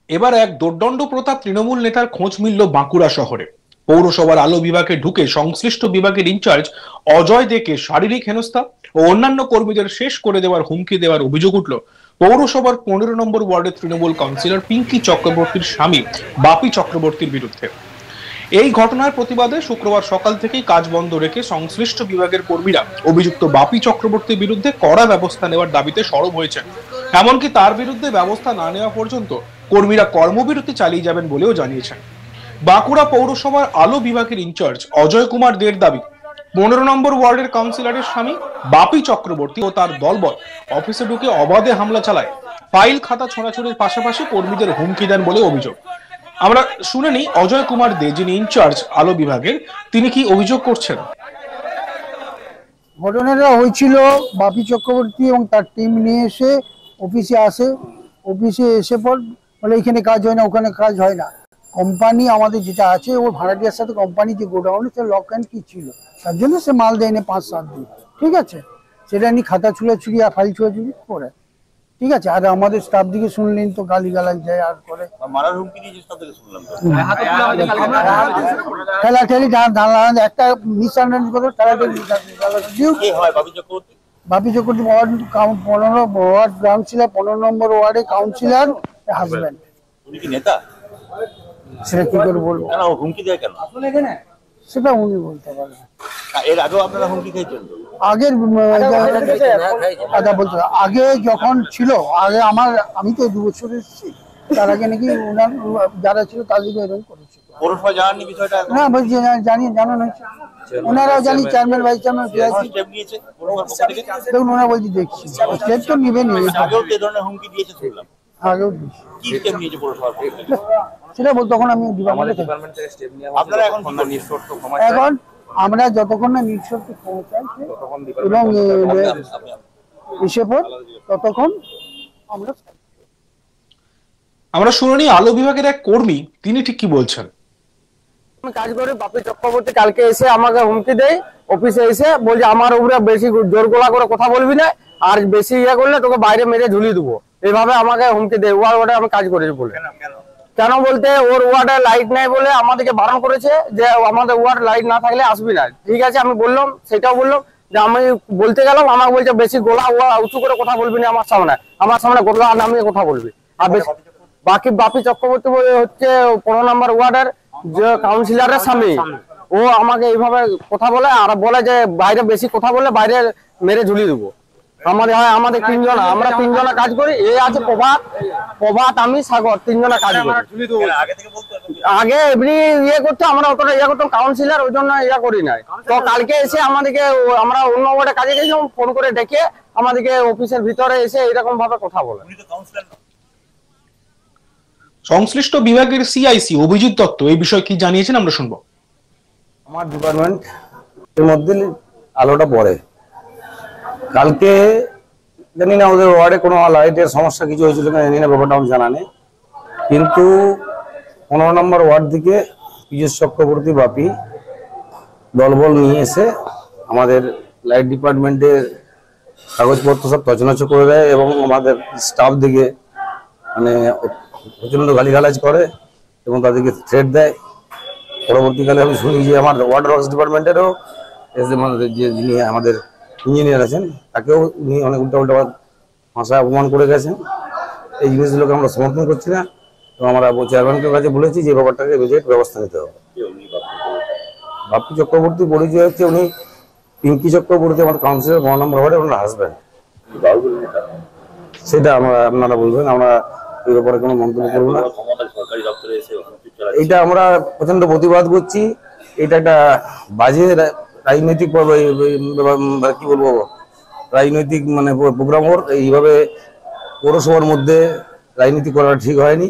এবার এক দোর্দণ্ড প্রতাপ তৃণমূল নেতার খোঁজ মিলল বাঁকুড়া শহরে। পৌরসভার আলো বিভাগে ঢুকে সংশ্লিষ্ট বিভাগের ইনচার্জ অজয় দেকে শারীরিক হেনস্থা ও অন্যান্য কর্মীদের শেষ করে দেওয়ার হুমকি দেওয়ার অভিযোগ উঠল পৌরসভার 15 নম্বর ওয়ার্ডের তৃণমূল কাউন্সিলর পিঙ্কি চক্রবর্তীর স্বামী বাপি চক্রবর্তীর বিরুদ্ধে। এই ঘটনার প্রতিবাদে শুক্রবার সকাল থেকেই কাজ বন্ধ রেখে সংশ্লিষ্ট বিভাগের কর্মীরা অভিযুক্ত বাপি চক্রবর্তীর বিরুদ্ধে কড়া ব্যবস্থা নেওয়ার দাবিতে সরব হয়েছেন। এমনকি তার বিরুদ্ধে ব্যবস্থা না নেওয়া পর্যন্ত কর্মীরা কর্মবিরতি চালিয়ে যাবেন বলেও জানিয়েছেন। বাঁকুড়া পৌরসভার আলো বিভাগের ইনচার্জ অজয় কুমার দের দাবি, 15 নম্বর ওয়ার্ডের কাউন্সিলরের স্বামী বাপি চক্রবর্তী ও তার দলবল অফিসে ঢুকে অবাধে হামলা চালায়, ফাইল খাতা ছোড়াছুড়ির পাশাপাশি কর্মীদের হুমকি দেন বলে অভিযোগ। আমরা শুনে নিই অজয় কুমার দে, যিনি ইনচার্জ আলো বিভাগের, তিনি কি অভিযোগ করছেন। ঘটনাটা হয়েছিল বাপি চক্রবর্তী এবং তার টিম নিয়ে এসে অফিসে আসে। অফিসে এসে পর বলে এখানে কাজ হয় না, ওখানে কাজ হয় না। কোম্পানি আমাদের যেটা আছে ওর ভাড়াটিয়ার সাথে কোম্পানি যে গোডাউনে সে লক অ্যান্ড কি ছিল, তার জন্য সে মাল দেয়নি 5-7 দিন। ঠিক আছে, সেটা নিয়ে খাতা ছুড়াছুড়ি আর ফাইল ছুড়াছুড়ি করে। ঠিক আছে, আর আমাদের স্টাফ দিকে শুনলেন তো গালি গালাজ যায় আর করে ঠেলাঠেলি একটা মিসআন্ডারস্ট্যান্ডিং করে ঠেলাঠেলি। বাপি চক্রবর্তী ওয়ার্ড 15 ওয়ার্ড কাউন্সিলর, 15 নম্বর ওয়ার্ডে কাউন্সিলর হাজবেন্ড। সেটা কি করে বলবো, হুমকি দেয় কেন সেটা উনি বলতে পারবেন। এর আগেও আপনারা হুমকি খেয়েছেন? আগের বলতে আগে যখন ছিল, আগে আমি তো 2 বছর এসেছি, তার আগে নাকি ওনার যারা ছিল তাদেরকে এরকম করেছিল। পৌরসভা জানাননি বিষয়টা? না বলছি, জানানো হয়েছে, ওনারাও জানি, চেয়ারম্যান ভাইস চেয়ারম্যান দেখুন, ওনারা বলছি দেখছি স্টেপ তো নেবেনি। আগেও এই ধরনের হুমকি দিয়েছে শুনলাম। আগেও কি স্টেপ নিয়েছে পৌরসভা? সেটা বল, তখন আমি এখন আমরা যতক্ষণ না নিঃশর্ত পৌঁছাচ্ছি এবং হিসেবে ততক্ষণ আমরা শুনি আলো বিভাগের এক কর্মী, তিনি ঠিক কি বলছেন। কাজ করে বাপি চক্রবর্তী কালকে এসে আমাকে হুমকি দেয়, অফিসে এসে বলছে আমার উপরে বেশি জোর গলা করে কথা বলবি না, আর বেশি ইয়ে করলে তোকে বাইরে মেরে ঝুলিয়ে দেবো, এইভাবে আমাকে হুমকি দেয়। ওয়ার্ডে আমি কাজ করেছি বলে। কেন বলতে ওর ওয়ার্ডে লাইট নেই বলে আমাদেরকে বারণ করেছে যে আমাদের ওয়ার্ড লাইট না থাকলে আসবি না। ঠিক আছে, আমি বললাম, সেটাও বললাম যে আমি বলতে গেলাম, আমাকে বলছে বেশি গলা উঁচু করে কথা বলবি না আমার সামনে গলা নামিয়ে কথা বলবি। আর বাকি বাপি চক্রবর্তী হচ্ছে 15 নম্বর ওয়ার্ডের যে কাউন্সিলরের স্বামী, ও আমাকে এইভাবে কথা বলে আর বলে যে বাইরে বেশি কথা বলে বাইরে মেরে ঝুলিয়ে দেবো। আমাদের 3 জন, আমরা 3 জনা কাজ করি। এ আছে প্রভাত, আমি সাগর, 3 জনা কাজ করি। আগে এমনি ইয়ে করতে আমরা অতটা ইয়ে করতাম, কাউন্সিলর ওই জন্য ইয়ে করি নাই। তো কালকে এসে আমাদেরকে, আমরা অন্য ওয়ার্ডে কাজে গেছিলাম, ফোন করে ডেকে আমাদেরকে অফিসের ভিতরে এসে এরকম ভাবে কথা বলে। সংশ্লিষ্ট বিভাগের সিআইসি অভিজিৎ দত্ত এই বিষয়ে কি জানিয়েছেন আমরা শুনবো। আমার ডিপার্টমেন্ট এর মধ্যে আলোটা পড়ে। কালকে জানি না ওদের ওয়ার্ডে কোনো লাইটের সমস্যা কিছু হয়েছিল কিনা জানি না, ব্যাপারটা আমার জানা নেই। কিন্তু 15 নম্বর ওয়ার্ড থেকে পীযূষ চক্রবর্তী বাপি দলবল নিয়ে এসে আমাদের লাইট ডিপার্টমেন্টের কাগজপত্র সব তছনছ করে দেয় এবং আমাদের স্টাফ দিকে মানে প্রচণ্ড গালিগালাজ করে এবং তাদেরকে থ্রেট দেয়। পরবর্তীকালে আমি শুনি যে আমার ওয়াটার ওয়ার্কস ডিপার্টমেন্টেরও যে যিনি আমাদের ইঞ্জিনিয়ার আছেন, তাকেও উনি অনেক উল্টা ভাষায় অপমান করে গেছেন। এই জিনিসগুলোকে আমরা সমর্থন করছি না এবং আমরা চেয়ারম্যানকে কাছে বলেছি যে ব্যাপারটাকে ইমিডিয়েট ব্যবস্থা নিতে হবে। বাপি চক্রবর্তী পরিচয় হচ্ছে, উনি পিঙ্কি চক্রবর্তী আমার কাউন্সিলর 15 নম্বর ওয়ার্ডে ওনার হাজব্যান্ড। সেটা আপনারা বলবেন, আমরা এই ব্যাপারে কোনো মন্তব্য করবো না। এইটা আমরা প্রচন্ড প্রতিবাদ করছি। এটা একটা বাজে রাজনৈতিক কি বলবো, রাজনৈতিক মানে প্রোগ্রাম। ওর এইভাবে পৌরসভার মধ্যে রাজনীতি করাটা ঠিক হয়নি।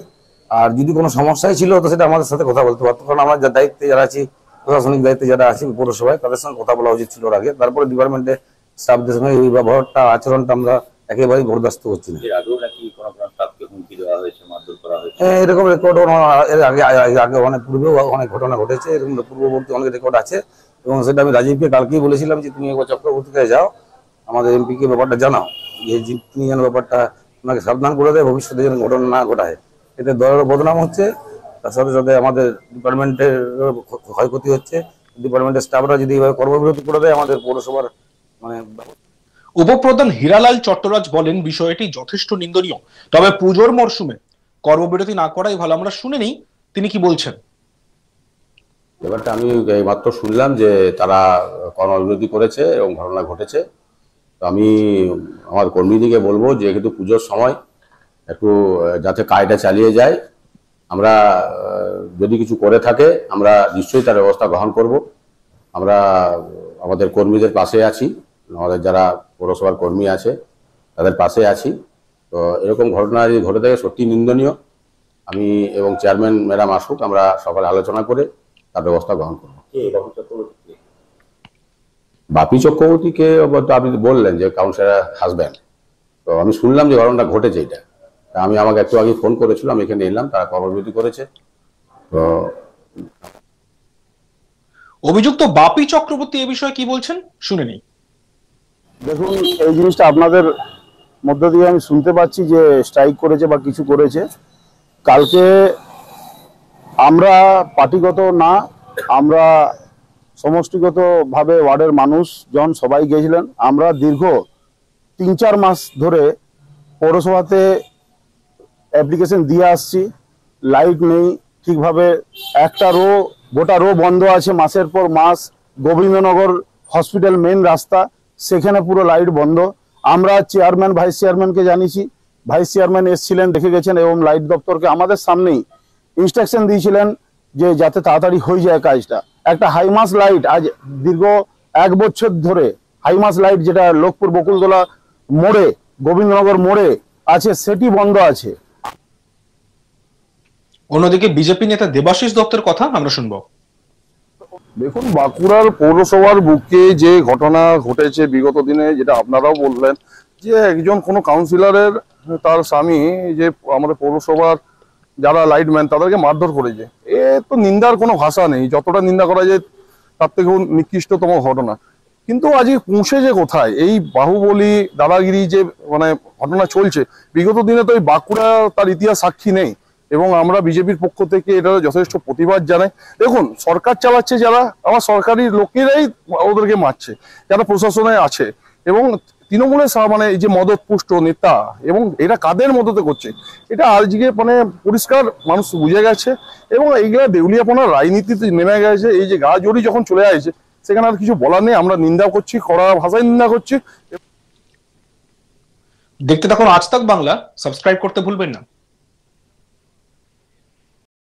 আর যদি কোনো সমস্যাই ছিল তো সেটা আমাদের সাথে কথা বলতে পারতো, কারণ আমরা দায়িত্বে যারা আছি, প্রশাসনিক দায়িত্বে যারা আছি পৌরসভায়, তাদের সঙ্গে কথা বলা উচিত ছিল আগে। তারপরে ডিপার্টমেন্টে স্টাফদের সঙ্গে এই ব্যবহারটা, আচরণটা আমরা একেবারেই বরদাস্ত করছি না। এরকম রেকর্ড এর আগে অনেক পূর্বেও অনেক ঘটনা ঘটেছে, এরকম পূর্ববর্তী অনেক রেকর্ড আছে। এবং সেটা আমি রাজীবকে কালকেই বলেছিলাম যে তুমি একবার চক্রবর্তী কাছে যাও, আমাদের এমপিকে ব্যাপারটা জানাও, যে তিনি যেন ব্যাপারটা ওনাকে সাবধান করে দেয়, ভবিষ্যতে যেন ঘটনা না ঘটায়। এতে দলের বদনাম হচ্ছে, তার সাথে সাথে আমাদের ডিপার্টমেন্টের ক্ষয়ক্ষতি হচ্ছে। ডিপার্টমেন্টের স্টাফরা যদি এইভাবে কর্মবিরতি করে দেয় আমাদের পৌরসভার মানে উপপ্রধান হীরালাল চট্টরাজ বলেন বিষয়টি যথেষ্ট নিন্দনীয়, তবে পুজোর মরশুমে কর্মবিরতি না করাই ভালো। আমরা শুনে নেই তিনি কি বলছেন। ব্যাপারটা আমি মাত্র শুনলাম যে তারা কর্মবিরতি করেছে এবং ঘটনা ঘটেছে। তো আমি আমার কর্মীদিকে বলবো যে যেহেতু পুজোর সময় একটু যাতে কাজটা চালিয়ে যায়, আমরা যদি কিছু করে থাকে আমরা নিশ্চয়ই তার ব্যবস্থা গ্রহণ করব। আমরা আমাদের কর্মীদের পাশে আছি, আমাদের যারা পৌরসভার কর্মী আছে তাদের পাশে আছি। তো এরকম ঘটনা যদি ঘটে থাকে সত্যি নিন্দনীয়। আমি এবং চেয়ারম্যান ম্যাডাম আসুক, আমরা সকালে আলোচনা করে তার ব্যবস্থা গ্রহণ করব। বাপি চক্রবর্তীকে আপনি বললেন যে কাউন্সিলর হাজব্যান্ড, তো আমি শুনলাম যে ঘটনাটা ঘটেছে। এটা আমি আমাকে একটু আগে ফোন করেছিল, আমি এখানে এলাম, তারা কর্মবিরতি করেছে। তো অভিযুক্ত বাপি চক্রবর্তী এ বিষয়ে কি বলছেন শুনে নেই। দেখুন, এই জিনিসটা আপনাদের মধ্য দিয়ে আমি শুনতে পাচ্ছি যে স্ট্রাইক করেছে বা কিছু করেছে। কালকে আমরা পার্টিগত না, আমরা সমষ্টিগতভাবে ওয়ার্ডের মানুষজন সবাই গিয়েছিলেন। আমরা দীর্ঘ 3-4 মাস ধরে পৌরসভাতে অ্যাপ্লিকেশন দিয়ে আসছি, লাইট নেই ঠিকভাবে, একটা গোটা রো বন্ধ আছে মাসের পর মাস। গোবিন্দনগর হসপিটাল মেন রাস্তা, সেখানে পুরো লাইট বন্ধ। আমরা চেয়ারম্যান ভাইস চেয়ারম্যানকে জানিয়েছি, ভাইস চেয়ারম্যান এসেছিলেন, দেখে গেছেন এবং লাইট দপ্তরকে আমাদের সামনেই ইনস্ট্রাকশন দিয়েছিলেন যে যাতে তাড়াতাড়ি হয়ে যায় কাজটা। একটা হাইমাস লাইট আজ দীর্ঘ 1 বছর ধরে, হাইমাস লাইট যেটা লোকপুর বকুলতলা মোড়ে গোবিন্দনগর মোড়ে আছে সেটি বন্ধ আছে। অন্যদিকে বিজেপি নেতা দেবাশিস দত্তের কথা আমরা শুনবো। দেখুন, বাঁকুড়ার পৌরসভার বুকে যে ঘটনা ঘটেছে বিগত দিনে, যেটা আপনারাও বললেন যে একজন কোনো কাউন্সিলরের তার স্বামী যে আমাদের পৌরসভার যারা লাইটম্যান তাদেরকে মারধর করেছে, এ তো নিন্দার কোনো ভাষা নেই। যতটা নিন্দা করা যায় তার থেকেও নিকৃষ্টতম ঘটনা। কিন্তু আজকে পৌঁছে যে কোথায় এই বাহুবলী দাদাগিরি যে মানে ঘটনা চলছে, বিগত দিনে তো এই বাঁকুড়া তার ইতিহাস সাক্ষী নেই। এবং আমরা বিজেপির পক্ষ থেকে এটা যথেষ্ট প্রতিবাদ জানাই। দেখুন, সরকার চালাচ্ছে যারা, আমার সরকারি লোকেরাই ওদেরকে মারছে যারা প্রশাসনে আছে। এবং তৃণমূলের মানে এই যে মদতপুষ্ট নেতা, এবং এটা কাদের মদতে করছে এটা আজকে মানে পরিষ্কার মানুষ বুঝে গেছে। এবং এইগুলা দেউলিয়াপনার রাজনীতিতে নেমে গেছে। এই যে গা জড়ি যখন চলে আসছে সেখানে আর কিছু বলার নেই। আমরা নিন্দা করছি, কড়া ভাষায় নিন্দা করছি। দেখতে থাকুন আজ তাক বাংলা, সাবস্ক্রাইব করতে ভুলবেন না।